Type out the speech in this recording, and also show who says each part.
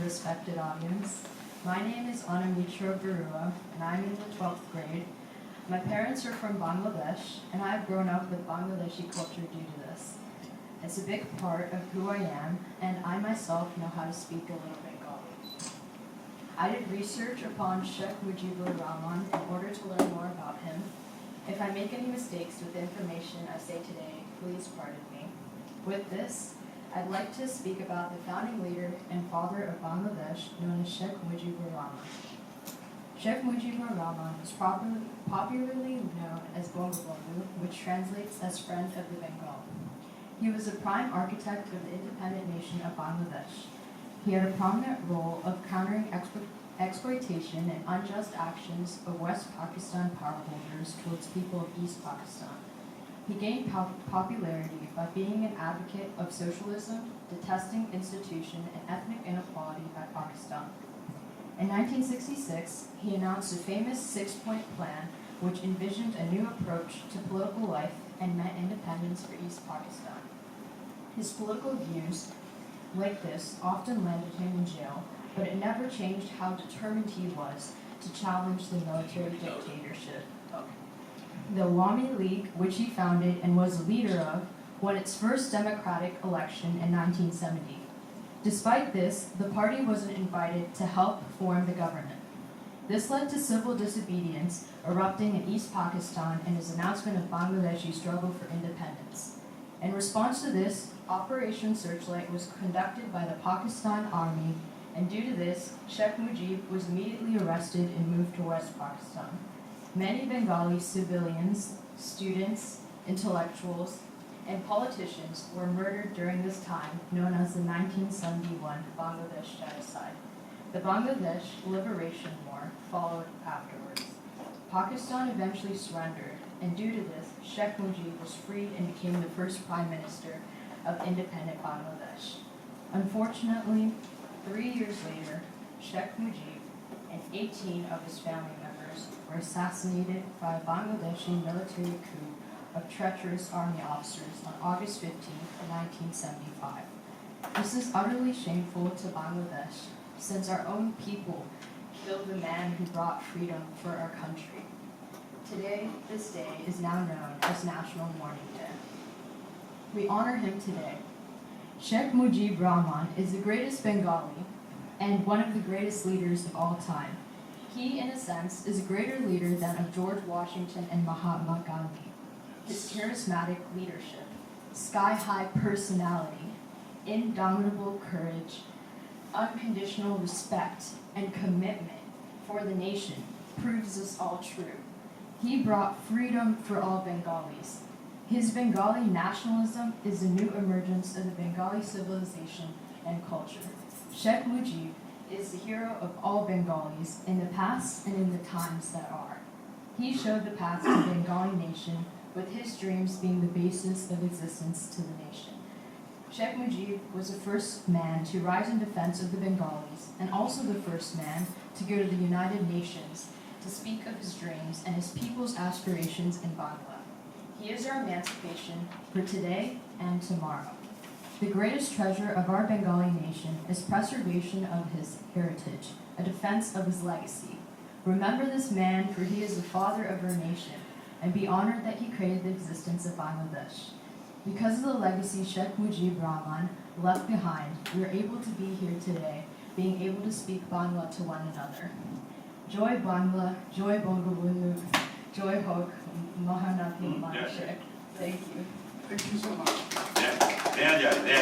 Speaker 1: respected audience. My name is Anamitra Barua, and I'm in the 12th grade. My parents are from Bangladesh, and I've grown up with Bangladeshi culture due to this. It's a big part of who I am, and I myself know how to speak a little Bengali. I did research upon Sheikh Mujibur Rahman in order to learn more about him. If I make any mistakes with the information I say today, please pardon me. With this, I'd like to speak about the founding leader and father of Bangladesh, known as Sheikh Mujibur Rahman. Sheikh Mujibur Rahman is popularly known as Bangabandhu, which translates as friend of the Bengal. He was a prime architect of the independent nation of Bangladesh. He had a prominent role of countering exploitation and unjust actions of West Pakistan power holders towards people of East Pakistan. He gained popularity by being an advocate of socialism, detesting institution and ethnic inequality by Pakistan. In 1966, he announced a famous six-point plan which envisioned a new approach to political life and meant independence for East Pakistan. His political views, like this, often landed him in jail, but it never changed how determined he was to challenge the military dictatorship. The Awami League, which he founded and was a leader of, won its first democratic election in 1970. Despite this, the party wasn't invited to help form the government. This led to civil disobedience erupting in East Pakistan and his announcement of Bangladeshi struggle for independence. In response to this, Operation Searchlight was conducted by the Pakistan Army, and due to this, Sheikh Mujib was immediately arrested and moved to West Pakistan. Many Bengali civilians, students, intellectuals, and politicians were murdered during this time, known as the 1971 Bangladesh Genocide. The Bangladesh Liberation War followed afterwards. Pakistan eventually surrendered, and due to this, Sheikh Mujib was freed and became the first prime minister of independent Bangladesh. Unfortunately, 3 years later, Sheikh Mujib and 18 of his family members were assassinated by a Bangladeshi military coup of treacherous army officers on August 15, 1975. This is utterly shameful to Bangladesh, since our own people killed the man who brought freedom for our country. Today, this day is now known as National Mourning Day. We honor him today. Sheikh Mujib Rahman is the greatest Bengali and one of the greatest leaders of all time. He, in a sense, is a greater leader than of George Washington and Mahatma Gandhi. His charismatic leadership, sky-high personality, indomitable courage, unconditional respect, and commitment for the nation proves this all true. He brought freedom for all Bengalis. His Bengali nationalism is the new emergence of the Bengali civilization and culture. Sheikh Mujib is the hero of all Bengalis in the past and in the times that are. He showed the path to the Bengali nation, with his dreams being the basis of existence to the nation. Sheikh Mujib was the first man to rise in defense of the Bengalis, and also the first man to go to the United Nations to speak of his dreams and his people's aspirations in Bangla. He is our emancipation for today and tomorrow. The greatest treasure of our Bengali nation is preservation of his heritage, a defense of his legacy. Remember this man, for he is the father of our nation, and be honored that he created the existence of Bangladesh. Because of the legacy Sheikh Mujib Rahman left behind, we are able to be here today, being able to speak Bangla to one another. Joy Bangla, Joy Bangabandhu, Joy Hok, Mahanati Manshik. Thank you.
Speaker 2: Thank you so much.